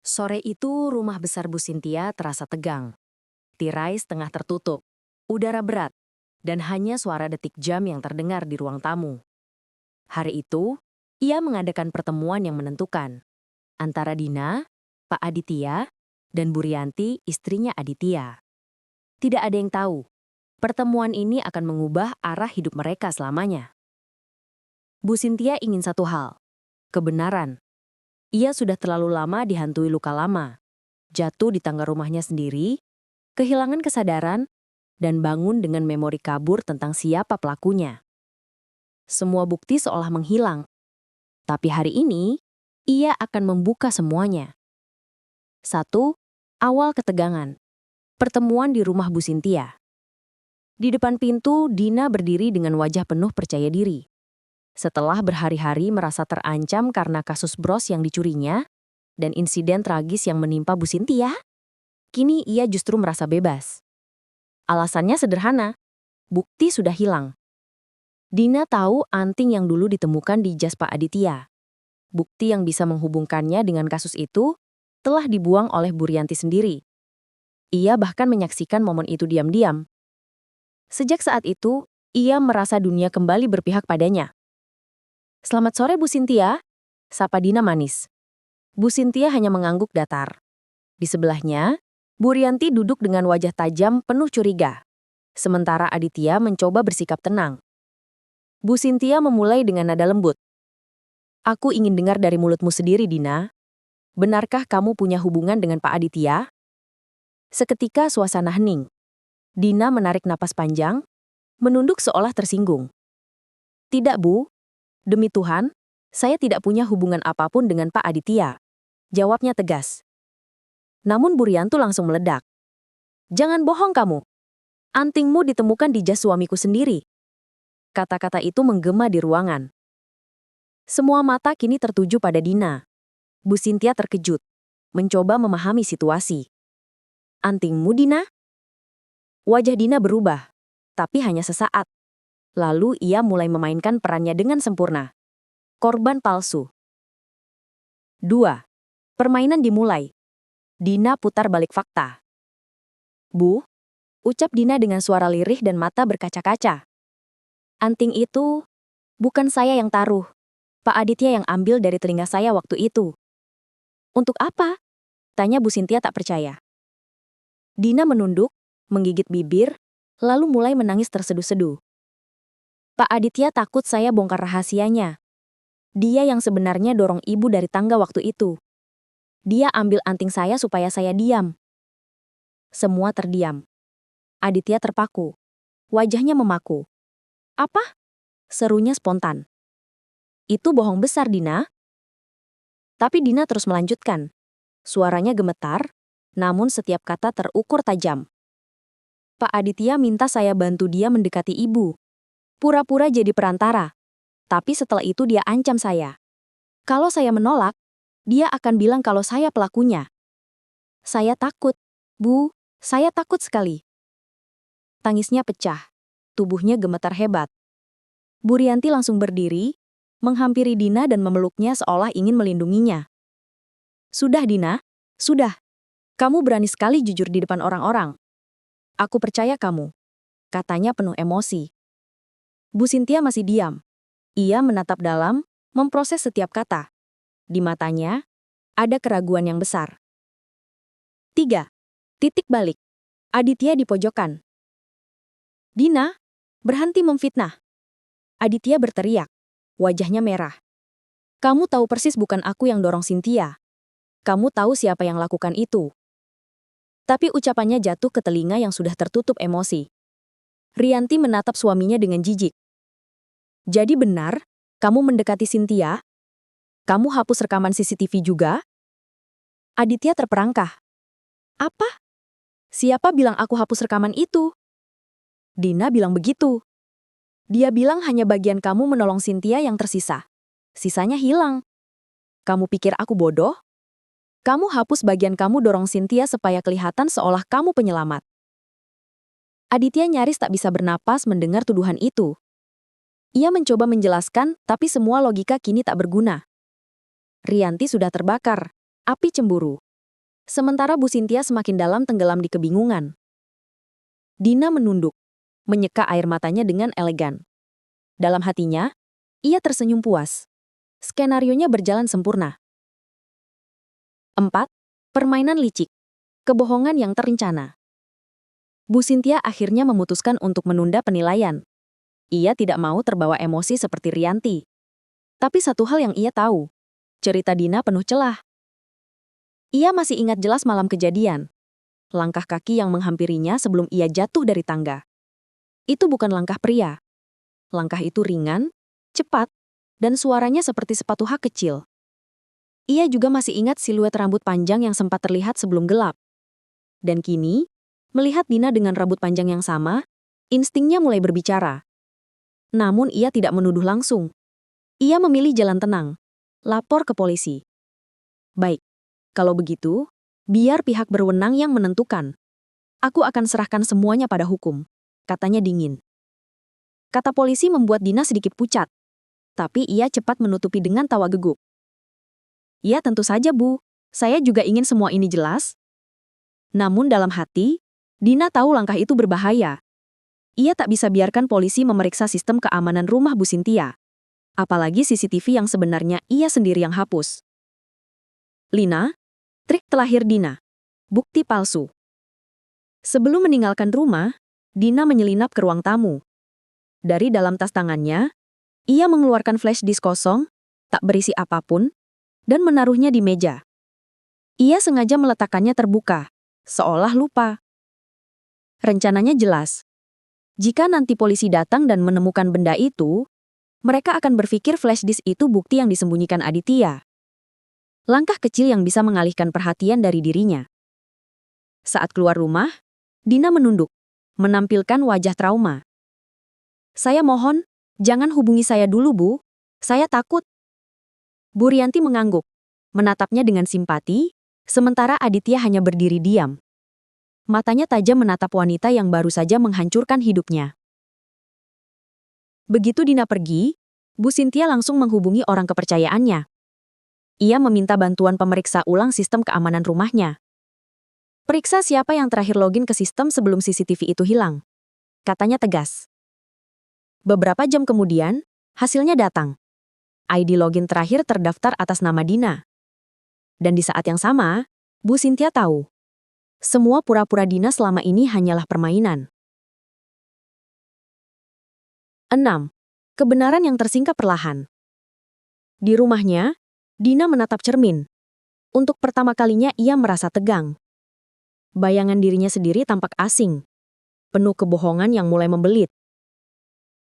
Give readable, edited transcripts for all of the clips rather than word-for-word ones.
Sore itu rumah besar Bu Sintia terasa tegang. Tirai setengah tertutup, udara berat, dan hanya suara detik jam yang terdengar di ruang tamu. Hari itu, ia mengadakan pertemuan yang menentukan antara Dina, Pak Aditya, dan Bu Rianti, istrinya Aditya. Tidak ada yang tahu, pertemuan ini akan mengubah arah hidup mereka selamanya. Bu Sintia ingin satu hal, kebenaran. Ia sudah terlalu lama dihantui luka lama, jatuh di tangga rumahnya sendiri, kehilangan kesadaran, dan bangun dengan memori kabur tentang siapa pelakunya. Semua bukti seolah menghilang, tapi hari ini, ia akan membuka semuanya. 1. Awal ketegangan. Pertemuan di rumah Bu Sintia. Di depan pintu, Dina berdiri dengan wajah penuh percaya diri. Setelah berhari-hari merasa terancam karena kasus bros yang dicurinya, dan insiden tragis yang menimpa Bu Sintia, kini ia justru merasa bebas. Alasannya sederhana, bukti sudah hilang. Dina tahu anting yang dulu ditemukan di jas Pak Aditya. Bukti yang bisa menghubungkannya dengan kasus itu telah dibuang oleh Bu Rianti sendiri. Ia bahkan menyaksikan momen itu diam-diam. Sejak saat itu, ia merasa dunia kembali berpihak padanya. "Selamat sore Bu Sintia," sapa Dina manis. Bu Sintia hanya mengangguk datar. Di sebelahnya, Bu Rianti duduk dengan wajah tajam penuh curiga. Sementara Aditya mencoba bersikap tenang. Bu Sintia memulai dengan nada lembut. "Aku ingin dengar dari mulutmu sendiri, Dina. Benarkah kamu punya hubungan dengan Pak Aditya?" Seketika suasana hening. Dina menarik napas panjang, menunduk seolah tersinggung. "Tidak, Bu. Demi Tuhan, saya tidak punya hubungan apapun dengan Pak Aditya," jawabnya tegas. Namun Bu Rianti langsung meledak. "Jangan bohong kamu. Antingmu ditemukan di jas suamiku sendiri." Kata-kata itu menggema di ruangan. Semua mata kini tertuju pada Dina. Bu Sintia terkejut, mencoba memahami situasi. "Antingmu, Dina?" Wajah Dina berubah, tapi hanya sesaat. Lalu ia mulai memainkan perannya dengan sempurna. Korban palsu. 2. Permainan dimulai. Dina putar balik fakta. "Bu," ucap Dina dengan suara lirih dan mata berkaca-kaca. "Anting itu bukan saya yang taruh. Pak Aditya yang ambil dari telinga saya waktu itu." "Untuk apa?" tanya Bu Sintia tak percaya. Dina menunduk, menggigit bibir, lalu mulai menangis terseduh-seduh. "Pak Aditya takut saya bongkar rahasianya. Dia yang sebenarnya dorong ibu dari tangga waktu itu. Dia ambil anting saya supaya saya diam." Semua terdiam. Aditya terpaku. Wajahnya memaku. "Apa?" serunya spontan. "Itu bohong besar, Dina." Tapi Dina terus melanjutkan. Suaranya gemetar, namun setiap kata terukur tajam. "Pak Aditya minta saya bantu dia mendekati ibu. Pura-pura jadi perantara. Tapi setelah itu dia ancam saya. Kalau saya menolak, dia akan bilang kalau saya pelakunya. Saya takut, Bu, saya takut sekali." Tangisnya pecah. Tubuhnya gemetar hebat. Bu Rianti langsung berdiri, menghampiri Dina dan memeluknya seolah ingin melindunginya. "Sudah, Dina. Sudah. Kamu berani sekali jujur di depan orang-orang. Aku percaya kamu," katanya penuh emosi. Bu Sintia masih diam. Ia menatap dalam, memproses setiap kata. Di matanya, ada keraguan yang besar. 3. Titik balik. Aditya di pojokan. "Dina, berhenti memfitnah." Aditya berteriak. Wajahnya merah. "Kamu tahu persis bukan aku yang dorong Sintia. Kamu tahu siapa yang lakukan itu." Tapi ucapannya jatuh ke telinga yang sudah tertutup emosi. Rianti menatap suaminya dengan jijik. "Jadi benar, kamu mendekati Sintia? Kamu hapus rekaman CCTV juga?" Aditya terperangkah. "Apa? Siapa bilang aku hapus rekaman itu?" "Dina bilang begitu. Dia bilang hanya bagian kamu menolong Sintia yang tersisa. Sisanya hilang. Kamu pikir aku bodoh? Kamu hapus bagian kamu dorong Sintia supaya kelihatan seolah kamu penyelamat." Aditya nyaris tak bisa bernapas mendengar tuduhan itu. Ia mencoba menjelaskan, tapi semua logika kini tak berguna. Rianti sudah terbakar. Api cemburu. Sementara Bu Sintia semakin dalam tenggelam di kebingungan. Dina menunduk, menyeka air matanya dengan elegan. Dalam hatinya, ia tersenyum puas. Skenarionya berjalan sempurna. 4. Permainan licik. Kebohongan yang terencana. Bu Sintia akhirnya memutuskan untuk menunda penilaian. Ia tidak mau terbawa emosi seperti Rianti. Tapi satu hal yang ia tahu, cerita Dina penuh celah. Ia masih ingat jelas malam kejadian. Langkah kaki yang menghampirinya sebelum ia jatuh dari tangga. Itu bukan langkah pria. Langkah itu ringan, cepat, dan suaranya seperti sepatu hak kecil. Ia juga masih ingat siluet rambut panjang yang sempat terlihat sebelum gelap. Dan kini, melihat Dina dengan rambut panjang yang sama, instingnya mulai berbicara. Namun ia tidak menuduh langsung. Ia memilih jalan tenang. Lapor ke polisi. Baik, kalau begitu, biar pihak berwenang yang menentukan. Aku akan serahkan semuanya pada hukum, katanya dingin. Kata polisi membuat Dina sedikit pucat. Tapi ia cepat menutupi dengan tawa geguk. Ya tentu saja Bu, saya juga ingin semua ini jelas. Namun dalam hati, Dina tahu langkah itu berbahaya. Ia tak bisa biarkan polisi memeriksa sistem keamanan rumah Bu Sintia. Apalagi CCTV yang sebenarnya ia sendiri yang hapus. Lina, trik telahir Dina. Bukti palsu. Sebelum meninggalkan rumah, Dina menyelinap ke ruang tamu. Dari dalam tas tangannya, ia mengeluarkan flash disk kosong, tak berisi apapun, dan menaruhnya di meja. Ia sengaja meletakkannya terbuka, seolah lupa. Rencananya jelas. Jika nanti polisi datang dan menemukan benda itu, mereka akan berpikir flash disk itu bukti yang disembunyikan Aditya. Langkah kecil yang bisa mengalihkan perhatian dari dirinya. Saat keluar rumah, Dina menunduk, menampilkan wajah trauma. Saya mohon, jangan hubungi saya dulu Bu, saya takut. Bu Rianti mengangguk, menatapnya dengan simpati, sementara Aditya hanya berdiri diam. Matanya tajam menatap wanita yang baru saja menghancurkan hidupnya. Begitu Dina pergi, Bu Sintia langsung menghubungi orang kepercayaannya. Ia meminta bantuan pemeriksa ulang sistem keamanan rumahnya. Periksa siapa yang terakhir login ke sistem sebelum CCTV itu hilang. Katanya tegas. Beberapa jam kemudian, hasilnya datang. ID login terakhir terdaftar atas nama Dina. Dan di saat yang sama, Bu Sintia tahu. Semua pura-pura Dina selama ini hanyalah permainan. 6. Kebenaran yang tersingkap perlahan. Di rumahnya, Dina menatap cermin. Untuk pertama kalinya ia merasa tegang. Bayangan dirinya sendiri tampak asing. Penuh kebohongan yang mulai membelit.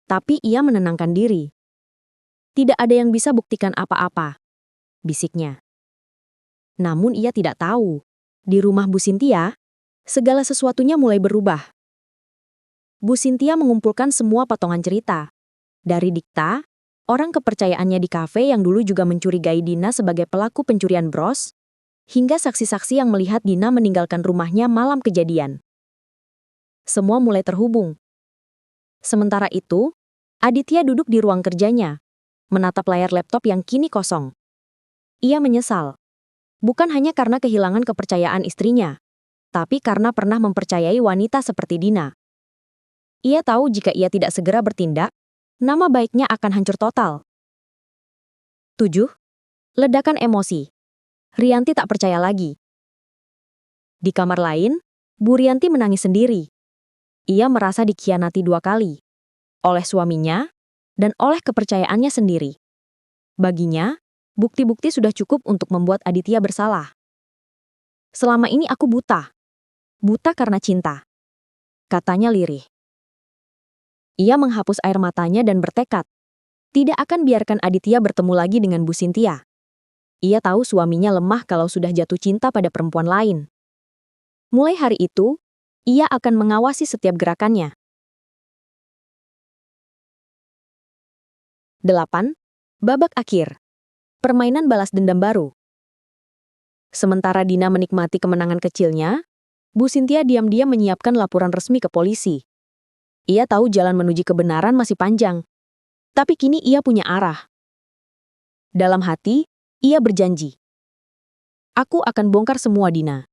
Tapi ia menenangkan diri. Tidak ada yang bisa buktikan apa-apa, bisiknya. Namun ia tidak tahu. Di rumah Bu Sintia, segala sesuatunya mulai berubah. Bu Sintia mengumpulkan semua potongan cerita. Dari Dikta, orang kepercayaannya di kafe yang dulu juga mencurigai Dina sebagai pelaku pencurian bros, hingga saksi-saksi yang melihat Dina meninggalkan rumahnya malam kejadian. Semua mulai terhubung. Sementara itu, Aditya duduk di ruang kerjanya, menatap layar laptop yang kini kosong. Ia menyesal. Bukan hanya karena kehilangan kepercayaan istrinya, tapi karena pernah mempercayai wanita seperti Dina. Ia tahu jika ia tidak segera bertindak, nama baiknya akan hancur total. 7. Ledakan emosi. Rianti tak percaya lagi. Di kamar lain, Bu Rianti menangis sendiri. Ia merasa dikhianati 2 kali. Oleh suaminya, dan oleh kepercayaannya sendiri. Baginya, bukti-bukti sudah cukup untuk membuat Aditya bersalah. Selama ini aku buta. Buta karena cinta. Katanya lirih. Ia menghapus air matanya dan bertekad. Tidak akan biarkan Aditya bertemu lagi dengan Bu Sintia. Ia tahu suaminya lemah kalau sudah jatuh cinta pada perempuan lain. Mulai hari itu, ia akan mengawasi setiap gerakannya. 8. Babak akhir. Permainan balas dendam baru. Sementara Dina menikmati kemenangan kecilnya, Bu Sintia diam-diam menyiapkan laporan resmi ke polisi. Ia tahu jalan menuju kebenaran masih panjang. Tapi kini ia punya arah. Dalam hati, ia berjanji. Aku akan bongkar semua Dina.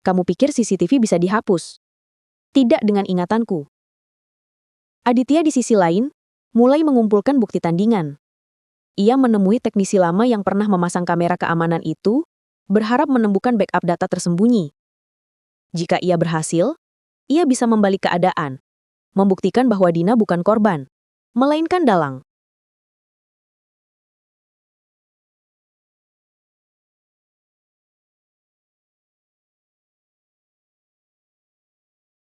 Kamu pikir CCTV bisa dihapus? Tidak dengan ingatanku. Aditya di sisi lain, mulai mengumpulkan bukti tandingan. Ia menemui teknisi lama yang pernah memasang kamera keamanan itu, berharap menemukan backup data tersembunyi. Jika ia berhasil, ia bisa membalik keadaan, membuktikan bahwa Dina bukan korban, melainkan dalang.